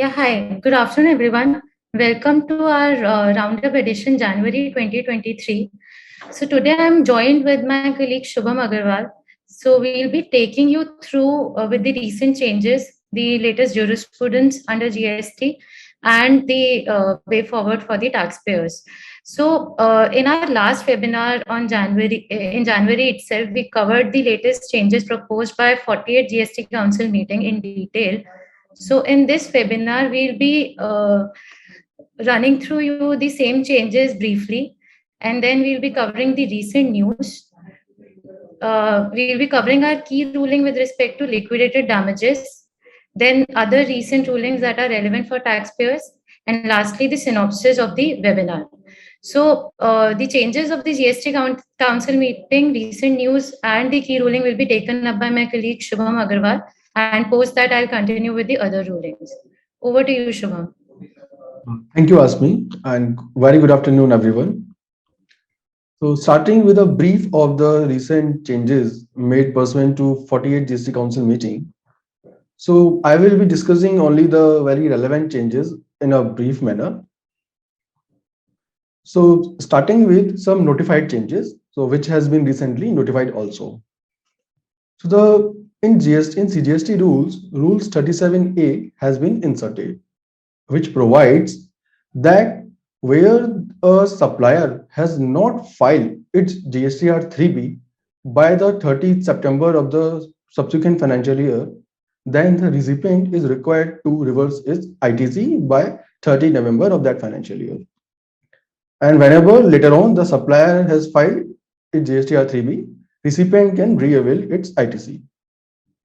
Yeah, hi. Good afternoon, everyone. Welcome to our Roundup edition, January 2023. So today I'm joined with my colleague Shubham Agarwal. So we'll be taking you through with the recent changes, the latest jurisprudence under GST, and the way forward for the taxpayers. So in our last webinar on in January itself, we covered the latest changes proposed by 48 GST Council meeting in detail. So in this webinar, we'll be running through you the same changes briefly, and then we'll be covering the recent news. We'll be covering our key ruling with respect to liquidated damages, then other recent rulings that are relevant for taxpayers, and lastly, the synopsis of the webinar. So the changes of the GST Council meeting, recent news, and the key ruling will be taken up by my colleague Shubham Agarwal, and post that I'll continue with the other rulings. Over to you, Shubham. Thank you, Aasmee, and very good afternoon, everyone. So, starting with a brief of the recent changes made pursuant to 48 GST Council meeting. So, I will be discussing only the very relevant changes in a brief manner. So, starting with some notified changes, so which has been recently notified also. So, in CGST rules 37A has been inserted, which provides that where a supplier has not filed its GSTR 3B by the 30th September of the subsequent financial year, then the recipient is required to reverse its ITC by 30 November of that financial year. And whenever later on the supplier has filed its GSTR 3B, recipient can re-avail its ITC.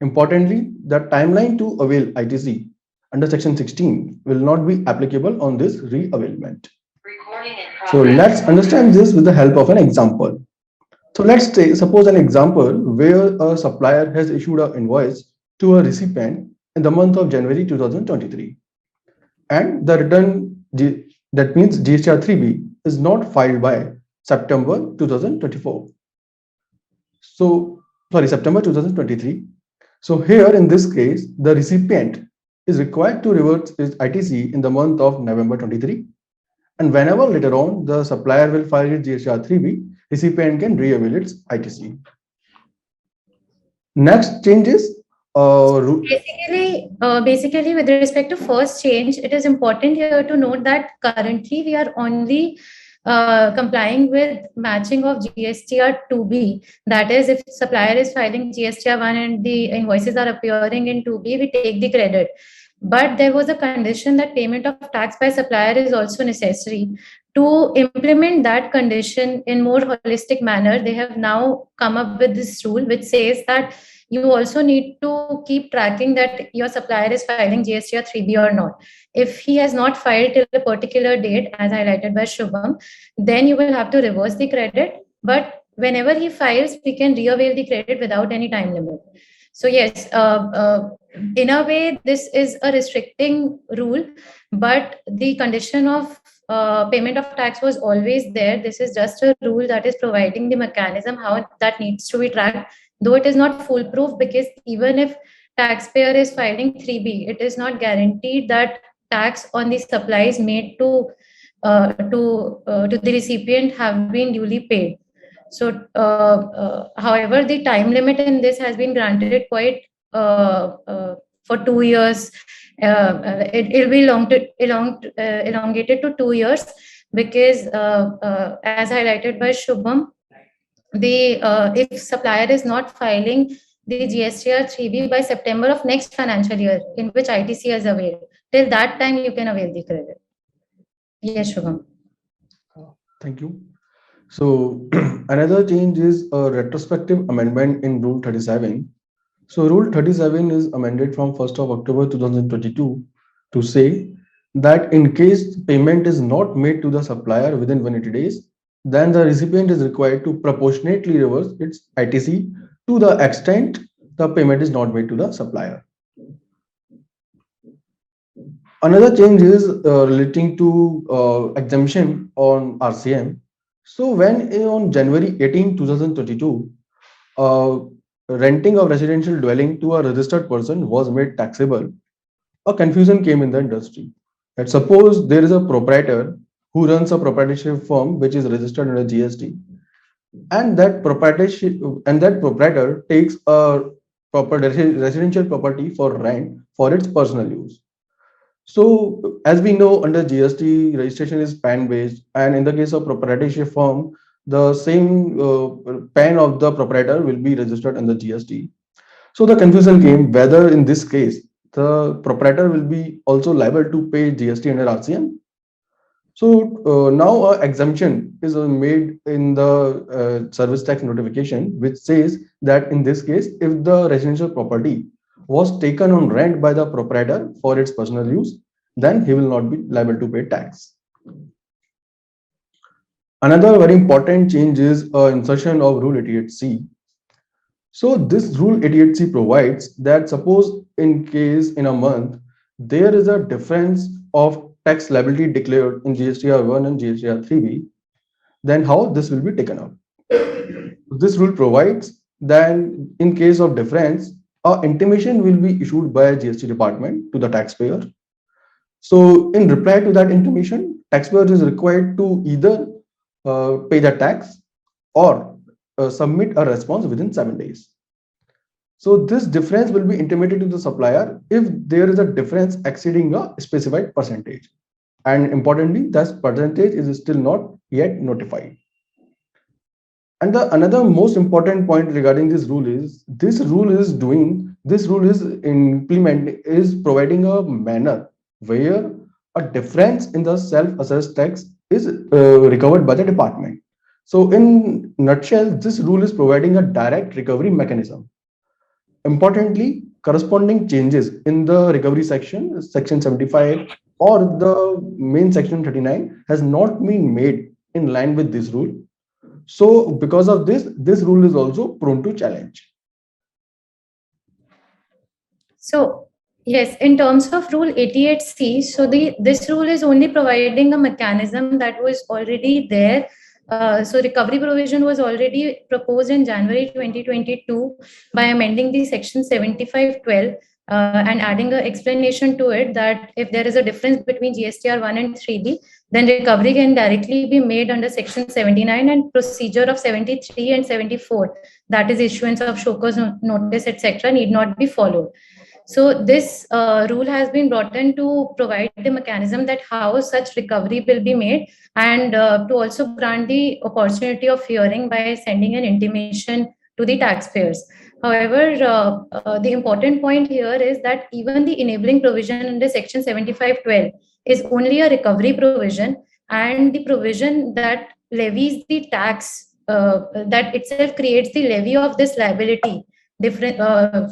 Importantly, the timeline to avail ITC under section 16 will not be applicable on this re-availment. So let's understand this with the help of an example. So let's suppose an example where a supplier has issued an invoice to a recipient in the month of January 2023, and the return, that means GSTR 3B, is not filed by September 2024. So September 2023. So here in this case, the recipient is required to reverse its ITC in the month of November 23. And whenever later on the supplier will file its GSTR 3B, recipient can re-avail its ITC. Next changes. Basically, with respect to first change, it is important here to note that currently we are only complying with matching of GSTR 2B. That is, if supplier is filing GSTR 1 and the invoices are appearing in 2B, we take the credit. But there was a condition that payment of tax by supplier is also necessary. To implement that condition in more holistic manner, they have now come up with this rule which says that you also need to keep tracking that your supplier is filing GSTR 3B or not. If he has not filed till a particular date, as highlighted by Shubham, then you will have to reverse the credit. But whenever he files, we can re-avail the credit without any time limit. So yes, in a way, this is a restricting rule, but the condition of payment of tax was always there. This is just a rule that is providing the mechanism how that needs to be tracked, though it is not foolproof, because even if taxpayer is filing 3B, it is not guaranteed that tax on the supplies made to the recipient have been duly paid. So, however, the time limit in this has been granted quite for 2 years. It will be elongated to 2 years, because as highlighted by Shubham, the if supplier is not filing the GSTR 3B by September of next financial year in which ITC is availed, till that time you can avail the credit. Yes, Shubham. Thank you. So another change is a retrospective amendment in Rule 37. So Rule 37 is amended from 1st of October 2022 to say that in case payment is not made to the supplier within 180 days, then the recipient is required to proportionately reverse its ITC to the extent the payment is not made to the supplier. Another change is relating to exemption on RCM. So when on January 18, 2022, renting of residential dwelling to a registered person was made taxable, a confusion came in the industry. That suppose there is a proprietor who runs a proprietorship firm which is registered under GST, and that proprietor takes a residential property for rent for its personal use. So, as we know, under GST, registration is PAN based, and in the case of proprietorship firm, the same PAN of the proprietor will be registered under GST. So, the confusion came whether in this case the proprietor will be also liable to pay GST under RCM. So now a exemption is made in the service tax notification, which says that in this case, if the residential property was taken on rent by the proprietor for its personal use, then he will not be liable to pay tax. Another very important change is insertion of Rule 88C. So this Rule 88C provides that suppose in case in a month, there is a difference of tax liability declared in GSTR 1 and GSTR 3B, then how this will be taken up. This rule provides that in case of difference, a intimation will be issued by a GST department to the taxpayer. So in reply to that intimation, taxpayer is required to either pay the tax or submit a response within 7 days. So this difference will be intimated to the supplier if there is a difference exceeding a specified percentage. And importantly, that percentage is still not yet notified. And the another most important point regarding this rule is providing a manner where a difference in the self-assessed tax is recovered by the department. So in nutshell, this rule is providing a direct recovery mechanism. Importantly, corresponding changes in the recovery section 75 or the main section 39 has not been made in line with this rule. So because of this rule is also prone to challenge. So yes, in terms of Rule 88C, so this rule is only providing a mechanism that was already there. So recovery provision was already proposed in January 2022 by amending the section 7512 and adding an explanation to it that if there is a difference between GSTR 1 and 3B, then recovery can directly be made under section 79 and procedure of 73 and 74, that is issuance of show cause notice, etc., need not be followed. So this rule has been brought in to provide the mechanism that how such recovery will be made, and to also grant the opportunity of hearing by sending an intimation to the taxpayers. However, the important point here is that even the enabling provision under section 7512 is only a recovery provision, and the provision that levies the tax that itself creates the levy of this liability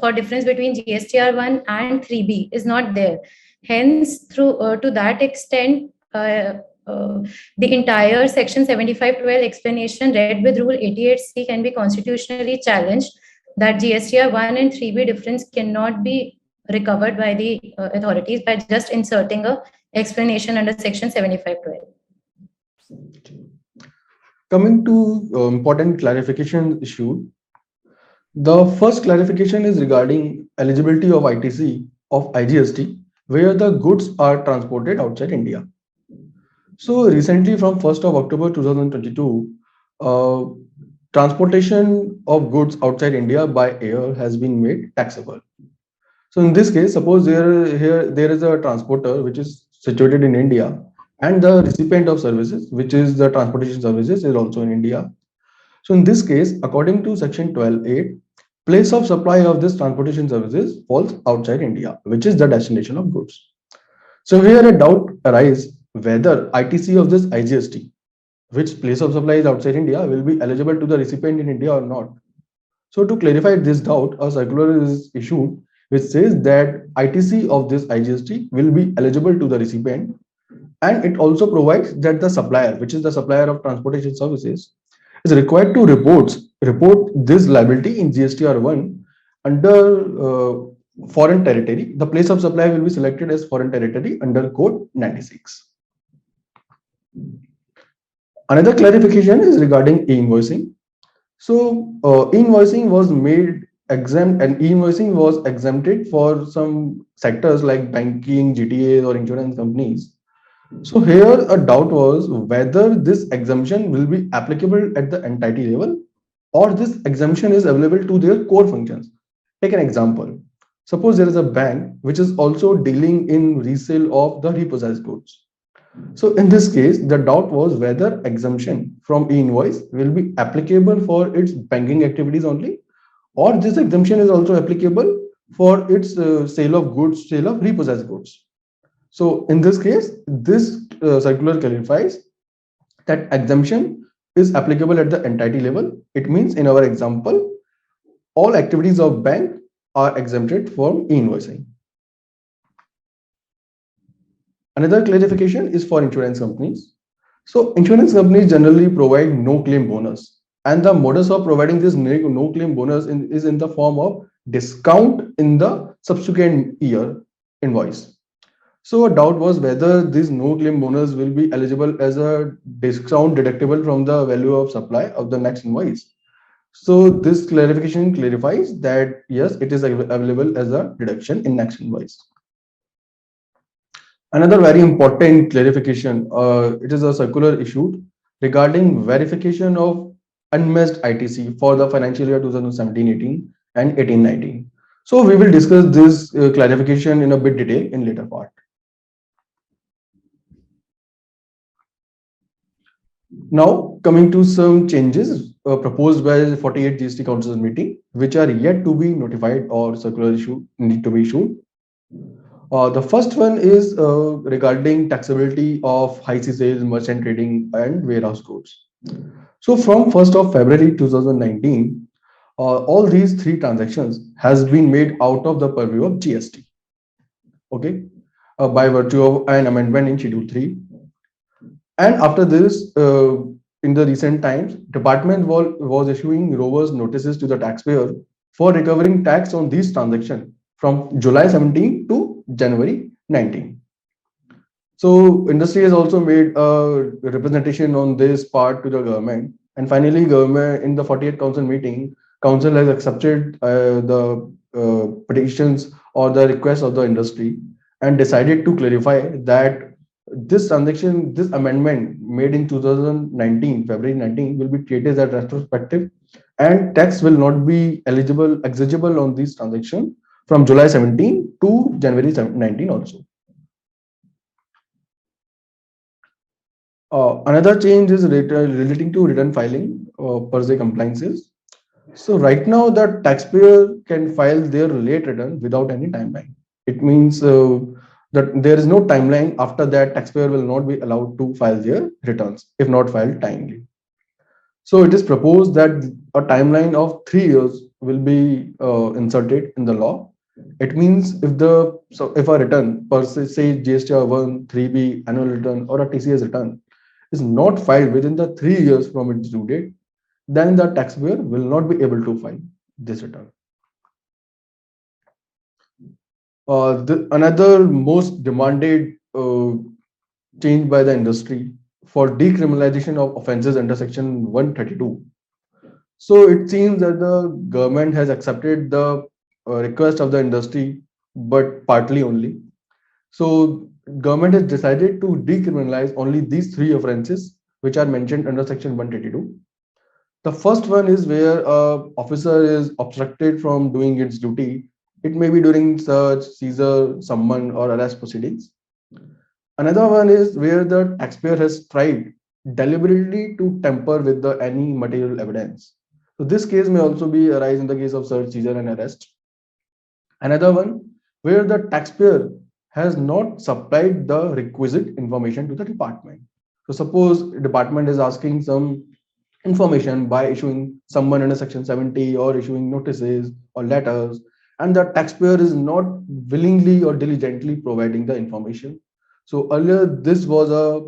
for difference between GSTR 1 and 3B is not there. Hence, through to that extent, the entire section 7512 explanation read with Rule 88C can be constitutionally challenged, that GSTR 1 and 3B difference cannot be recovered by the authorities by just inserting a explanation under section 7512. Coming to important clarification issue, the first clarification is regarding eligibility of ITC of IGST where the goods are transported outside India. So recently from 1st of October 2022, transportation of goods outside India by air has been made taxable. So in this case, suppose there is a transporter which is situated in India and the recipient of services, which is the transportation services, is also in India. So in this case, according to section 12(8), place of supply of this transportation services falls outside India, which is the destination of goods. So here a doubt arises whether ITC of this IGST, which place of supply is outside India, will be eligible to the recipient in India or not. So to clarify this doubt, a circular is issued which says that ITC of this IGST will be eligible to the recipient, and it also provides that the supplier, which is the supplier of transportation services, is required to report this liability in GSTR1 under foreign territory. The place of supply will be selected as foreign territory under Code 96. Another clarification is regarding e-invoicing. So e-invoicing was made exempt and e-invoicing was exempted for some sectors like banking, GTAs or insurance companies. So here a doubt was whether this exemption will be applicable at the entity level or this exemption is available to their core functions. Take an example. Suppose there is a bank which is also dealing in resale of the repossessed goods. So in this case, the doubt was whether exemption from e-invoice will be applicable for its banking activities only, or this exemption is also applicable for its sale of goods, sale of repossessed goods. So in this case, this circular clarifies that exemption is applicable at the entity level. It means in our example, all activities of bank are exempted from e-invoicing. Another clarification is for insurance companies. So insurance companies generally provide no claim bonus, and the modus of providing this no claim bonus is in the form of discount in the subsequent year invoice. So a doubt was whether this no claim bonus will be eligible as a discount deductible from the value of supply of the next invoice. So this clarification clarifies that yes, it is available as a deduction in next invoice. Another very important clarification, it is a circular issued regarding verification of unmatched ITC for the financial year 2017-18 and 18-19. So we will discuss this clarification in a bit detail in later part. Now coming to some changes proposed by the 48 GST Council Meeting, which are yet to be notified or circular issue need to be issued. The first one is regarding taxability of high sea sales, merchant trading, and warehouse goods. So from 1st of February 2019, all these three transactions has been made out of the purview of GST. Okay, by virtue of an amendment in Schedule 3. And after this, in the recent times, department was issuing robust notices to the taxpayer for recovering tax on these transactions from July 17 to January 19. So industry has also made a representation on this part to the government. And finally, government in the 48th council meeting, council has accepted the petitions or the requests of the industry and decided to clarify that this transaction, this amendment made in 2019, February 19, will be treated as retrospective and tax will not be exigible on this transaction from July 17 to January 19 also. Another change is relating to return filing per se compliances. So right now the taxpayer can file their late return without any timeline. It means that there is no timeline after that taxpayer will not be allowed to file their returns if not filed timely. So it is proposed that a timeline of 3 years will be inserted in the law. It means if a return per se, say GST 3B annual return or a TCS return is not filed within the 3 years from its due date, then the taxpayer will not be able to file this return. Another most demanded change by the industry for decriminalization of offences under section 132. So it seems that the government has accepted the request of the industry, but partly only. So government has decided to decriminalize only these three offences which are mentioned under section 132. The first one is where a officer is obstructed from doing its duty. It may be during search, seizure, summon, or arrest proceedings. Another one is where the taxpayer has tried deliberately to tamper with any material evidence. So this case may also be arise in the case of search, seizure, and arrest. Another one where the taxpayer has not supplied the requisite information to the department. So suppose department is asking some information by issuing someone under section 70 or issuing notices or letters, and the taxpayer is not willingly or diligently providing the information. So earlier this was a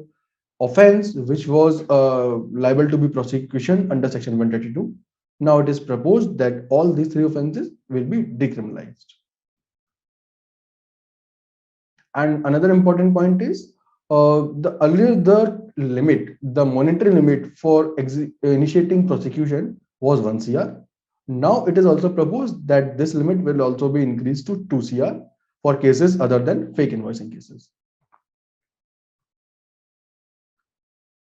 offense which was liable to be prosecution under section 132. Now it is proposed that all these three offenses will be decriminalized. And another important point is the earlier the monetary limit for initiating prosecution was 1 CR. Now it is also proposed that this limit will also be increased to 2 CR for cases other than fake invoicing cases.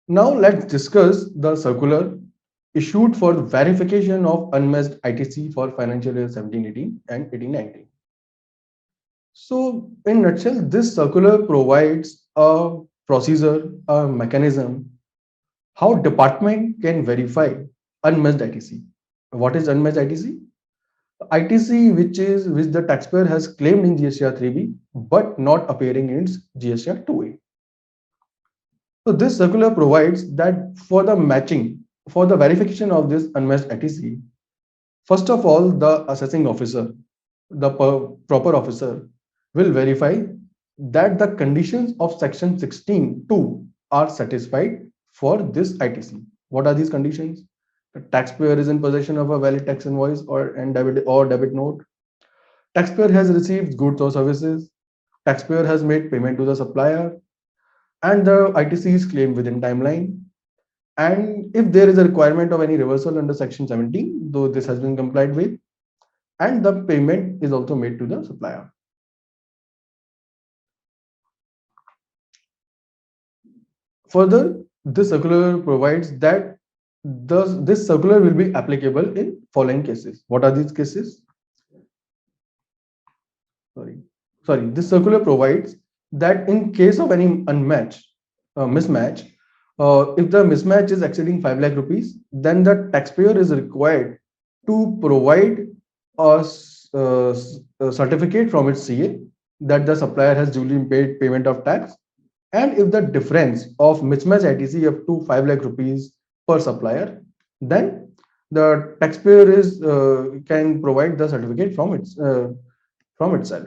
Now let's discuss the circular issued for verification of unmatched ITC for financial year 17-18 and 18-19. So in nutshell, this circular provides a procedure, a mechanism, how department can verify unmatched ITC. What is unmatched ITC? ITC which the taxpayer has claimed in GSTR 3B but not appearing in its GSTR 2A. So this circular provides that for the matching, for the verification of this unmatched ITC, first of all, the assessing officer, the proper officer, will verify that the conditions of section 16(2) are satisfied for this ITC. What are these conditions? The taxpayer is in possession of a valid tax invoice or debit note. Taxpayer has received goods or services. Taxpayer has made payment to the supplier, and the ITC is claimed within timeline. And if there is a requirement of any reversal under section 17, though this has been complied with, and the payment is also made to the supplier. Further, this circular provides that this circular will be applicable in following cases. What are these cases? This circular provides that in case of any mismatch, if the mismatch is exceeding 5 lakh rupees, then the taxpayer is required to provide a certificate from its CA that the supplier has duly paid payment of tax. And if the difference of mismatch ITC up to 5 lakh rupees per supplier, then the taxpayer can provide the certificate from itself.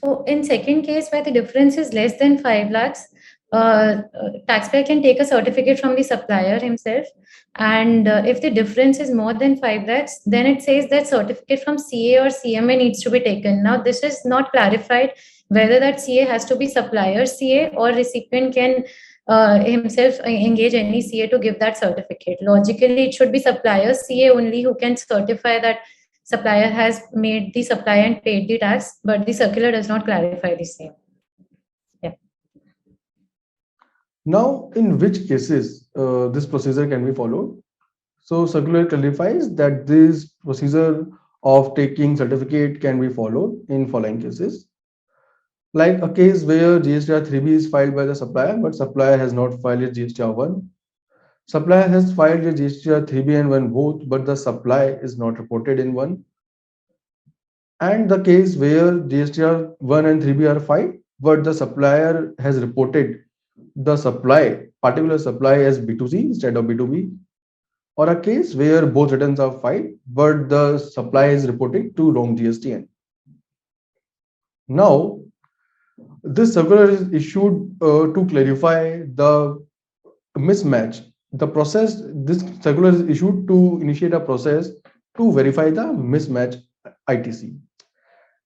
So in second case where the difference is less than 5 lakhs, taxpayer can take a certificate from the supplier himself. And if the difference is more than 5 lakhs, then it says that certificate from CA or CMA needs to be taken. Now, this is not clarified whether that CA has to be supplier CA or recipient can himself engage any CA to give that certificate. Logically, it should be supplier CA only who can certify that supplier has made the supply and paid the tax, but the circular does not clarify the same. Yeah. Now, in which cases this procedure can be followed? So, circular clarifies that this procedure of taking certificate can be followed in following cases. Like a case where GSTR 3B is filed by the supplier, but supplier has not filed its GSTR 1. Supplier has filed a GSTR 3B and 1 both, but the supply is not reported in 1. And the case where GSTR 1 and 3B are filed, but the supplier has reported the particular supply as B2C instead of B2B. Or a case where both returns are filed, but the supply is reported to wrong GSTN. Now, this circular is issued to clarify the mismatch. This circular is issued to initiate a process to verify the mismatch ITC.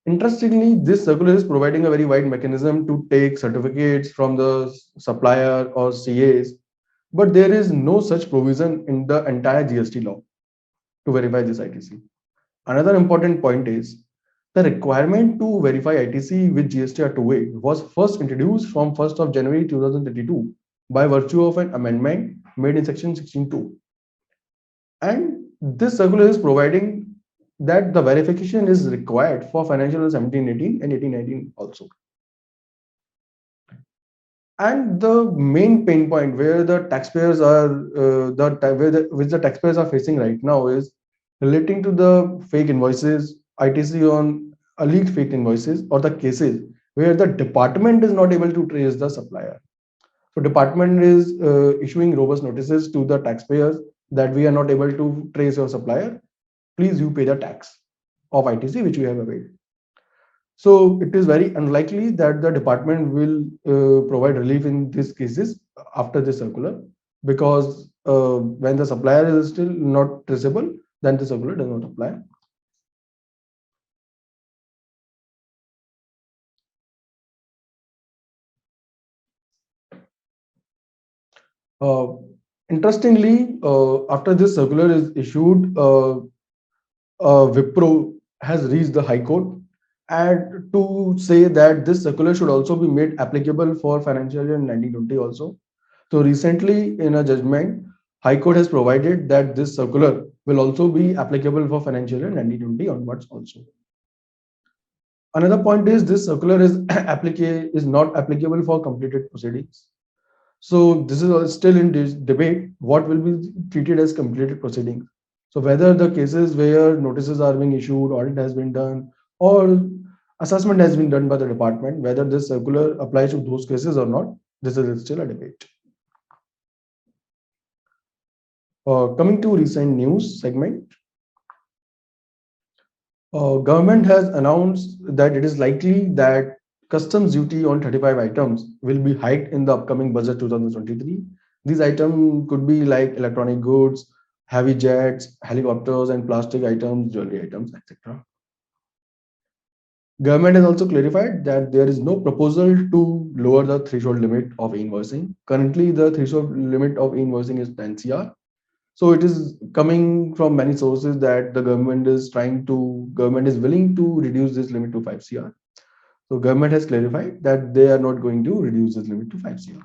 Interestingly, this circular is providing a very wide mechanism to take certificates from the supplier or CAs, but there is no such provision in the entire GST law to verify this ITC. Another important point is the requirement to verify ITC with GSTR 2A was first introduced from 1st of January 2022 by virtue of an amendment made in section 16(2). And this circular is providing that the verification is required for financial year 17-18 and 18-19 also. And the main pain point where the taxpayers are which the taxpayers are facing right now is relating to the fake invoices, ITC on leaked fake invoices, or the cases where the department is not able to trace the supplier. So department is issuing robust notices to the taxpayers that we are not able to trace your supplier. Please you pay the tax of ITC which we have availed. So it is very unlikely that the department will provide relief in these cases after this circular, because when the supplier is still not traceable, then the circular does not apply. Interestingly, after this circular is issued, Wipro has reached the High Court and to say that this circular should also be made applicable for financial year 1920 also. So recently in a judgment, High Court has provided that this circular will also be applicable for financial year 1920 onwards also. Another point is this circular is is not applicable for completed proceedings. So this is still in this debate what will be treated as completed proceedings. So whether the cases where notices are being issued, audit has been done, or assessment has been done by the department, whether this circular applies to those cases or not, this is still a debate. Coming to recent news segment, government has announced that it is likely that customs duty on 35 items will be hiked in the upcoming budget 2023. These items could be like electronic goods, heavy jets, helicopters, and plastic items, jewelry items, etc. Government has also clarified that there is no proposal to lower the threshold limit of invoicing. Currently, the threshold limit of invoicing is 10 CR. So it is coming from many sources that the government is willing to reduce this limit to 5 CR. So government has clarified that they are not going to reduce this limit to 5 CR.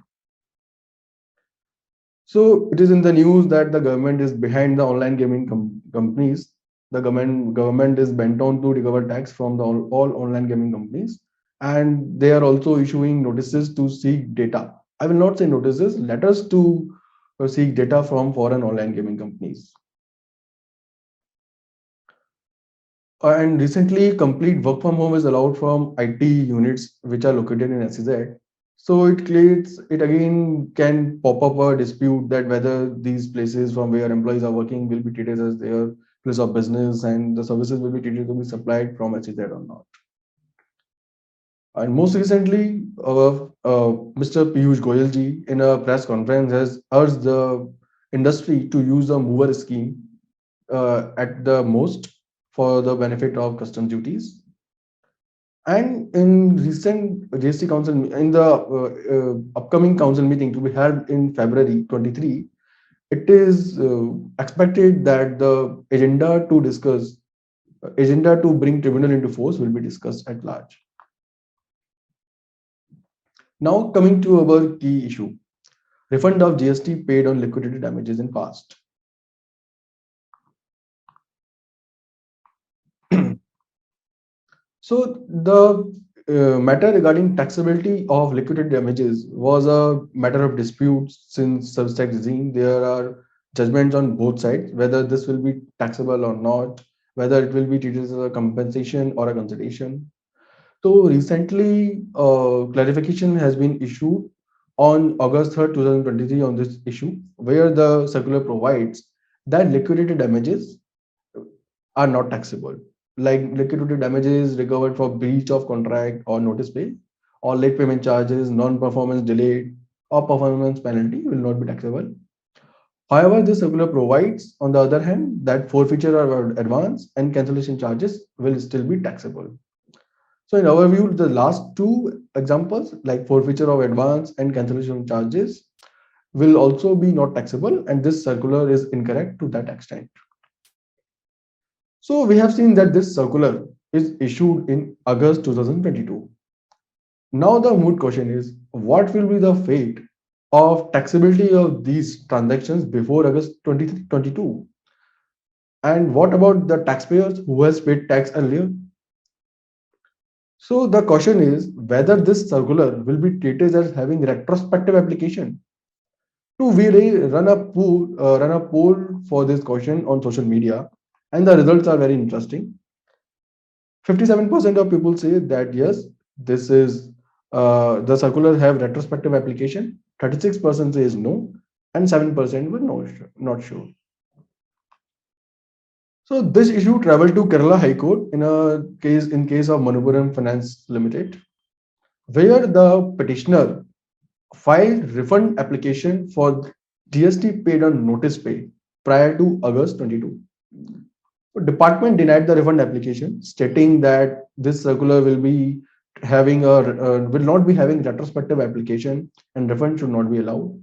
So it is in the news that the government is behind the online gaming companies. The government is bent on to recover tax from all online gaming companies, and they are also issuing notices to seek data. I will not say notices, letters to seek data from foreign online gaming companies. And recently, complete work from home is allowed from IT units which are located in SEZ. So it again can pop up a dispute that whether these places from where employees are working will be treated as their place of business and the services will be treated to be supplied from SEZ or not. And most recently, Mr. Piyush Goyal ji in a press conference has urged the industry to use the mover scheme at the most for the benefit of customs duties. And in recent GST Council, in the upcoming Council meeting to be held in February 23, it is expected that the agenda to bring tribunal into force will be discussed at large. Now coming to our key issue, refund of GST paid on liquidated damages in past. So the matter regarding taxability of liquidated damages was a matter of dispute since substack regime. There are judgments on both sides, whether this will be taxable or not, whether it will be treated as a compensation or a consideration. So recently, clarification has been issued on August 3rd, 2023 on this issue, where the circular provides that liquidated damages are not taxable. Like liquidated damages recovered for breach of contract or notice pay, or late payment charges, non-performance delayed, or performance penalty will not be taxable. However, this circular provides, on the other hand, that forfeiture of advance and cancellation charges will still be taxable. So, in our view, the last two examples, like forfeiture of advance and cancellation charges, will also be not taxable, and this circular is incorrect to that extent. So we have seen that this circular is issued in August 2022. Now the moot question is, what will be the fate of taxability of these transactions before August 2022? And what about the taxpayers who has paid tax earlier? So the question is whether this circular will be treated as having retrospective application. To we run a poll for this question on social media, and the results are very interesting. 57% of people say that yes, this is the circular have retrospective application. 36% says no, and 7% were not sure. So this issue traveled to Kerala High Court in case of Manappuram Finance Limited, where the petitioner filed refund application for GST paid on notice pay prior to August 22. Department denied the refund application, stating that this circular will not be having retrospective application and refund should not be allowed.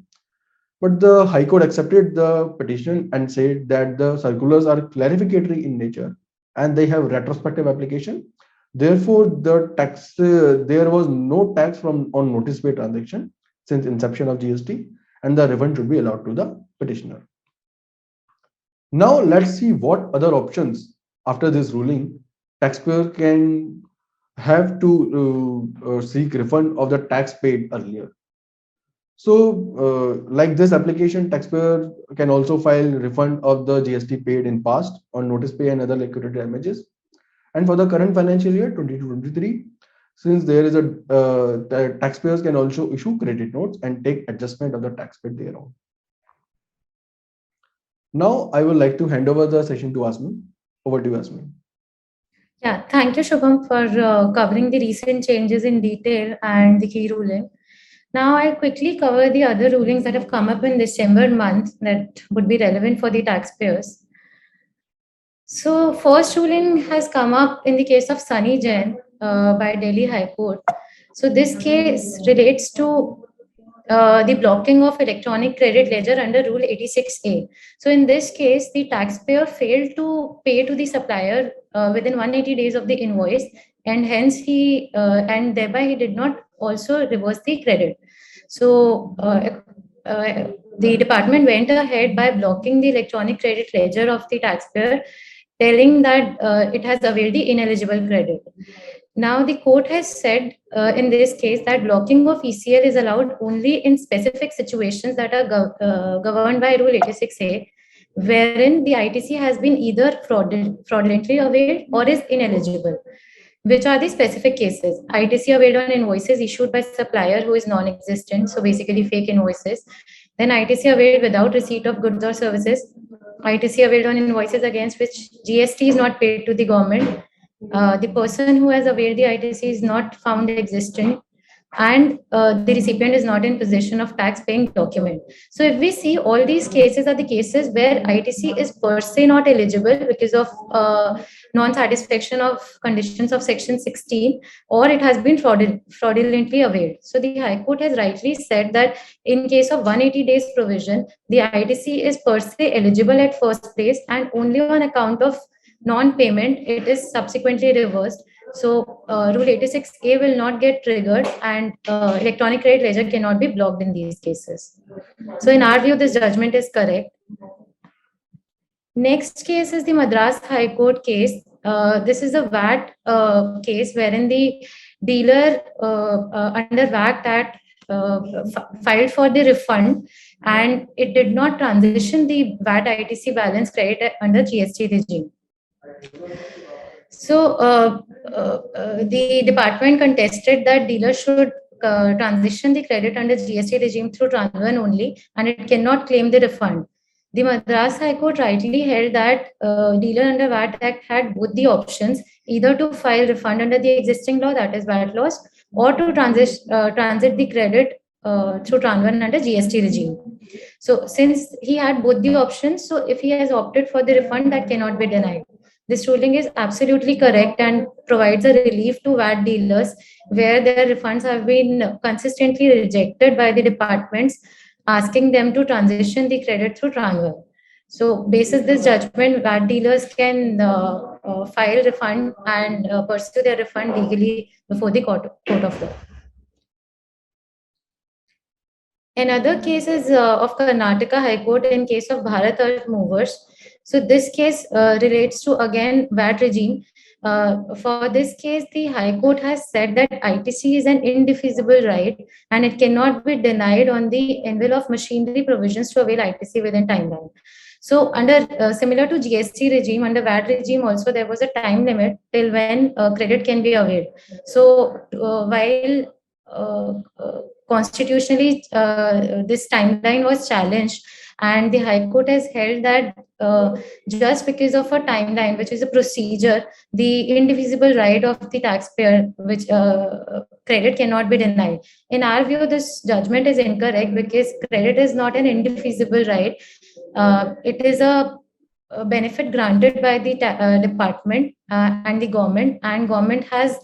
But the High Court accepted the petition and said that the circulars are clarificatory in nature and they have retrospective application. Therefore, there was no tax from on notice pay transaction since inception of GST, and the refund should be allowed to the petitioner. Now let's see what other options after this ruling taxpayer can have to seek refund of the tax paid earlier. So, like this application, taxpayer can also file refund of the GST paid in past on notice pay and other liquidated damages. And for the current financial year 2023, since there is the taxpayers can also issue credit notes and take adjustment of the tax paid thereon. Now, I would like to hand over the session to Aasmee. Over to you, Aasmee. Yeah, thank you, Shubham, for covering the recent changes in detail and the key ruling. Now, I'll quickly cover the other rulings that have come up in December month that would be relevant for the taxpayers. So, first ruling has come up in the case of Sunny Jain by Delhi High Court. So, this case relates to the blocking of electronic credit ledger under Rule 86A. So, in this case, the taxpayer failed to pay to the supplier within 180 days of the invoice, and hence and thereby he did not also reverse the credit. So, the department went ahead by blocking the electronic credit ledger of the taxpayer, telling that it has availed the ineligible credit. Now, the court has said in this case that blocking of ECL is allowed only in specific situations that are governed by Rule 86A, wherein the ITC has been either fraudulently availed or is ineligible. Which are the specific cases? ITC availed on invoices issued by supplier who is non-existent, so basically fake invoices. Then ITC availed without receipt of goods or services. ITC availed on invoices against which GST is not paid to the government. The person who has availed the ITC is not found existent, and the recipient is not in possession of tax paying document. So if we see, all these cases are the cases where ITC is per se not eligible because of non-satisfaction of conditions of section 16, or it has been fraudulently availed. So the High Court has rightly said that in case of 180 days provision, the ITC is per se eligible at first place, and only on account of non-payment it is subsequently reversed. So Rule 86A will not get triggered, and electronic credit ledger cannot be blocked in these cases. So in our view, this judgment is correct. Next case is the Madras High Court case. This is a VAT case wherein the dealer under VAT Act filed for the refund, and it did not transition the VAT ITC balance credit under GST regime. So the department contested that dealer should transition the credit under GST regime through transfer only, and it cannot claim the refund. The Madras High Court rightly held that dealer under VAT Act had both the options, either to file refund under the existing law, that is VAT laws, or to transit the credit through transfer under GST regime. So since he had both the options, so if he has opted for the refund, that cannot be denied. This ruling is absolutely correct and provides a relief to VAT dealers where their refunds have been consistently rejected by the departments, asking them to transition the credit through transfer. So, basis this judgment, VAT dealers can file refund and pursue their refund legally before the court of law. Another case is of Karnataka High Court in case of Bharat Earth Movers. So this case relates to again VAT regime. For this case, the High Court has said that ITC is an indefeasible right and it cannot be denied on the anvil of machinery provisions to avail ITC within timeline. So under similar to GST regime, under VAT regime also there was a time limit till when credit can be availed. So while constitutionally this timeline was challenged, and the High Court has held that just because of a timeline, which is a procedure, the indivisible right of the taxpayer, which credit cannot be denied. In our view, this judgment is incorrect because credit is not an indivisible right. It is a benefit granted by the department and the government, and government has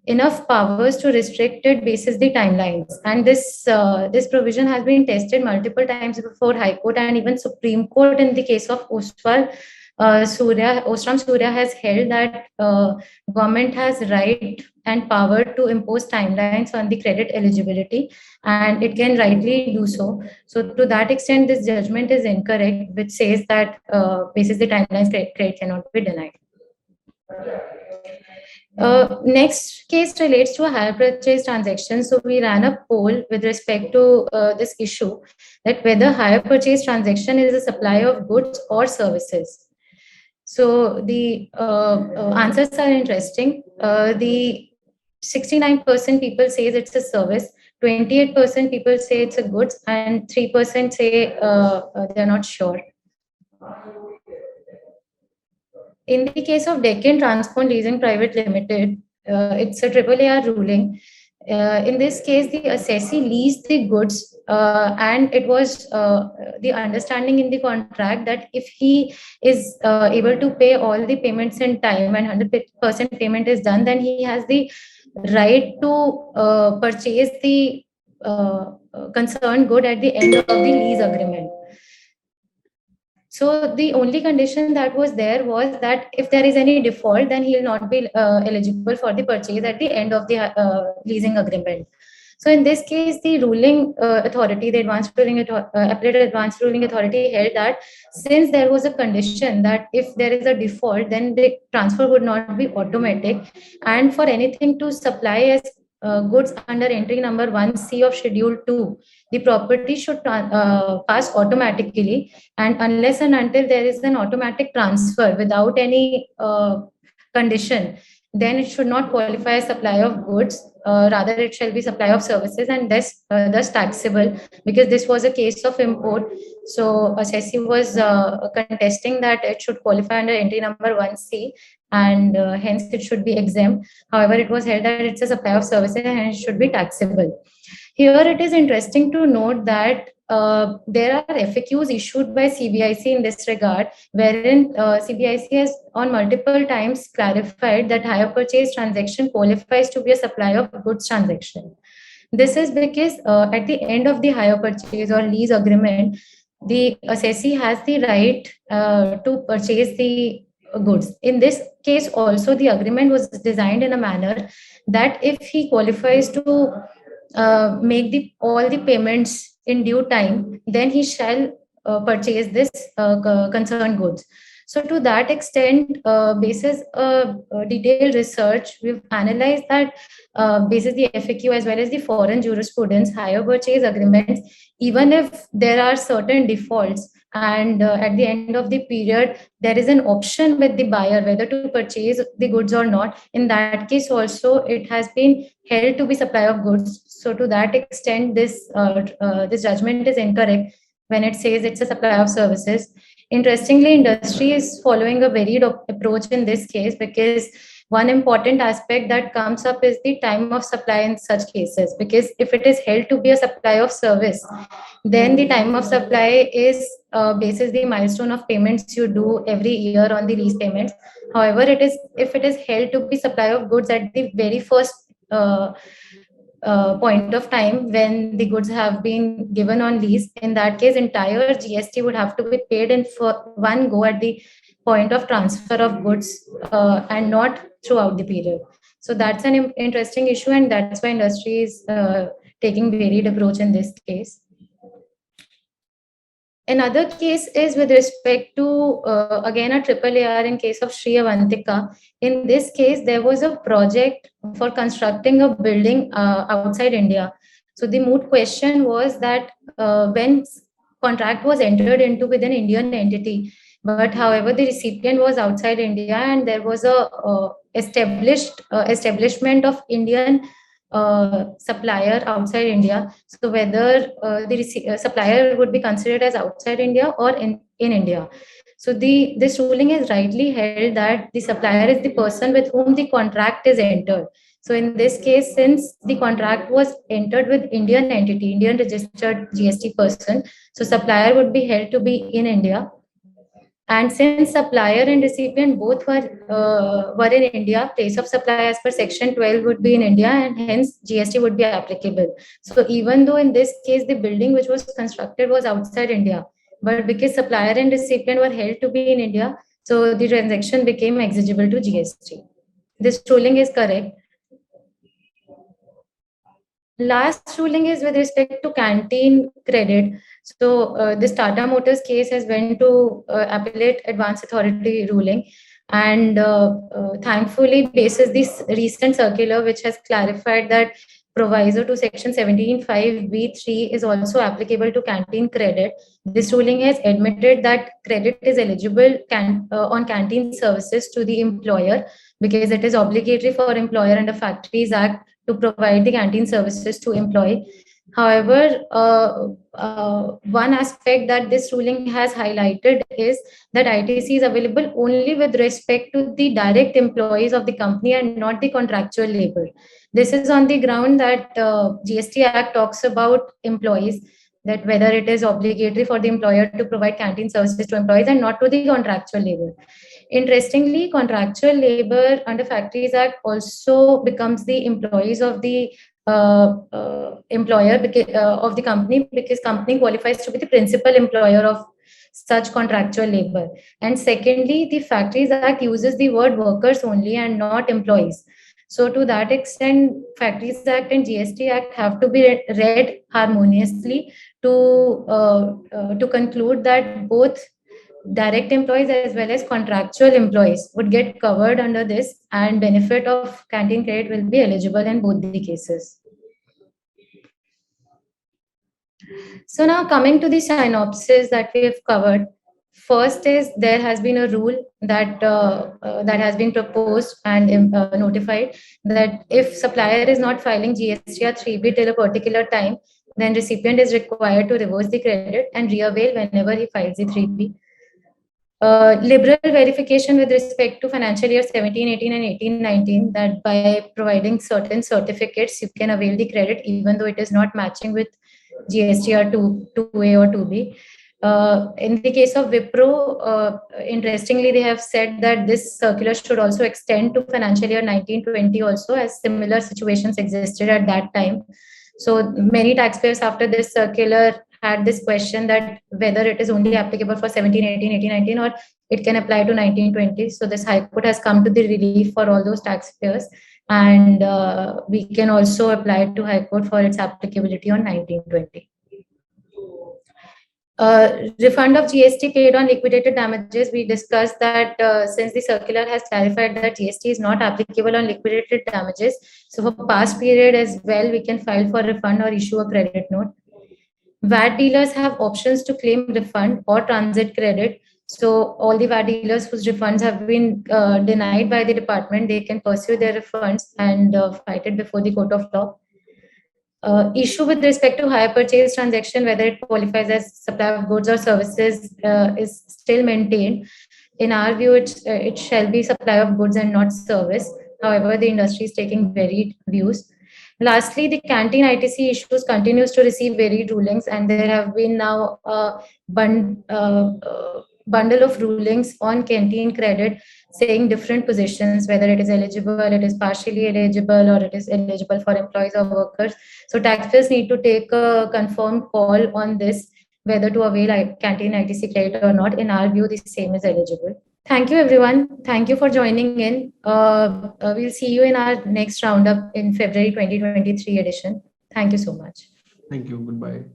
enough powers to restrict it basis the timelines. And this provision has been tested multiple times before High Court and even Supreme Court. In the case of Osram Surya has held that government has right and power to impose timelines on the credit eligibility, and it can rightly do so. So to that extent, this judgment is incorrect, which says that basis the timelines, credit cannot be denied. Next case relates to a hire purchase transaction. So we ran a poll with respect to this issue, that whether hire purchase transaction is a supply of goods or services. So the answers are interesting. The 69% people says it's a service, 28% people say it's a goods, and 3% say they're not sure. In the case of Deccan Transport Leasing Private Limited, it's a AAAR ruling. In this case, the assessee leased the goods, and it was the understanding in the contract that if he is able to pay all the payments in time and 100% payment is done, then he has the right to purchase the concerned good at the end of the lease agreement. So the only condition that was there was that if there is any default, then he will not be eligible for the purchase at the end of the leasing agreement. So in this case, the ruling authority, the appellate advanced ruling authority, held that since there was a condition that if there is a default, then the transfer would not be automatic, and for anything to supply as goods under entry number 1C of Schedule 2, the property should pass automatically, and unless and until there is an automatic transfer without any condition, then it should not qualify as supply of goods. Rather, it shall be supply of services, and thus taxable, because this was a case of import. So assessee was contesting that it should qualify under entry number 1C, and hence it should be exempt. However, it was held that it's a supply of services and it should be taxable. Here it is interesting to note that there are FAQs issued by CBIC in this regard, wherein CBIC has on multiple times clarified that hire purchase transaction qualifies to be a supply of goods transaction. This is because at the end of the hire purchase or lease agreement, the assessee has the right to purchase the goods. In this case also, the agreement was designed in a manner that if he qualifies to make all the payments in due time, then he shall purchase this concerned goods. So to that extent, basis detailed research, we've analyzed that basis the FAQ as well as the foreign jurisprudence, hire purchase agreements, even if there are certain defaults and at the end of the period, there is an option with the buyer whether to purchase the goods or not. In that case also, it has been held to be supply of goods. So to that extent, this judgment is incorrect when it says it's a supply of services. Interestingly, industry is following a varied approach in this case, because one important aspect that comes up is the time of supply in such cases. Because if it is held to be a supply of service, then the time of supply is basis the milestone of payments you do every year on the lease payments. However, if it is held to be supply of goods at the very first point of time when the goods have been given on lease, in that case, entire GST would have to be paid in for one go at the point of transfer of goods and not throughout the period. So that's an interesting issue, and that's why industry is taking varied approach in this case. Another case is with respect to, again, a AAAR in case of Sri Avantika. In this case, there was a project for constructing a building outside India. So the moot question was that when contract was entered into with an Indian entity, but however, the recipient was outside India, and there was a establishment of Indian supplier outside India. So whether the supplier would be considered as outside India or in India. So this ruling is rightly held that the supplier is the person with whom the contract is entered. So in this case, since the contract was entered with Indian entity, Indian registered GST person, so supplier would be held to be in India. And since supplier and recipient both were in India, place of supply as per Section 12 would be in India, and hence GST would be applicable. So even though in this case the building which was constructed was outside India, but because supplier and recipient were held to be in India, so the transaction became exigible to GST. This ruling is correct. Last ruling is with respect to canteen credit. So this Tata Motors case has went to appellate advance authority ruling, and thankfully basis this recent circular which has clarified that proviso to section 17(5)(b)(3) is also applicable to canteen credit. This ruling has admitted that credit is eligible on canteen services to the employer, because it is obligatory for employer under Factories Act to provide the canteen services to employee. However, one aspect that this ruling has highlighted is that ITC is available only with respect to the direct employees of the company and not the contractual labor. This is on the ground that GST Act talks about employees, that whether it is obligatory for the employer to provide canteen services to employees and not to the contractual labor. Interestingly, contractual labor under Factories Act also becomes the employees of the employer of the company, because company qualifies to be the principal employer of such contractual labor. And secondly, the Factories Act uses the word workers only and not employees. So to that extent, Factories Act and GST Act have to be read harmoniously to conclude that both direct employees as well as contractual employees would get covered under this, and benefit of canteen credit will be eligible in both the cases. So now coming to the synopsis that we have covered. First is there has been a rule that has been proposed and notified, that if supplier is not filing GST or 3B till a particular time, then recipient is required to reverse the credit and reavail whenever he files the 3B. Liberal verification with respect to financial year 17-18 and 18-19, that by providing certain certificates you can avail the credit even though it is not matching with GST or 2A or 2B. In the case of Wipro, interestingly, they have said that this circular should also extend to financial year 19-20 also, as similar situations existed at that time. So many taxpayers after this circular had this question that whether it is only applicable for 17-18, 18-19, or it can apply to 19-20. So this High Court has come to the relief for all those taxpayers, and we can also apply to High Court for its applicability on 19-20. Refund of GST paid on liquidated damages. We discussed that since the circular has clarified that GST is not applicable on liquidated damages, so for past period as well, we can file for refund or issue a credit note. VAT dealers have options to claim refund or transit credit. So all the VAT dealers whose refunds have been denied by the department, they can pursue their refunds and fight it before the court of law. Issue with respect to hire purchase transaction, whether it qualifies as supply of goods or services, is still maintained. In our view, it shall be supply of goods and not service. However, the industry is taking varied views. Lastly, the canteen ITC issues continues to receive varied rulings, and there have been now a bundle of rulings on canteen credit saying different positions, whether it is eligible, it is partially eligible, or it is eligible for employees or workers. So taxpayers need to take a confirmed call on this, whether to avail canteen ITC credit or not. In our view, the same is eligible. Thank you, everyone. Thank you for joining in. We'll see you in our next roundup in February 2023 edition. Thank you so much. Thank you. Goodbye.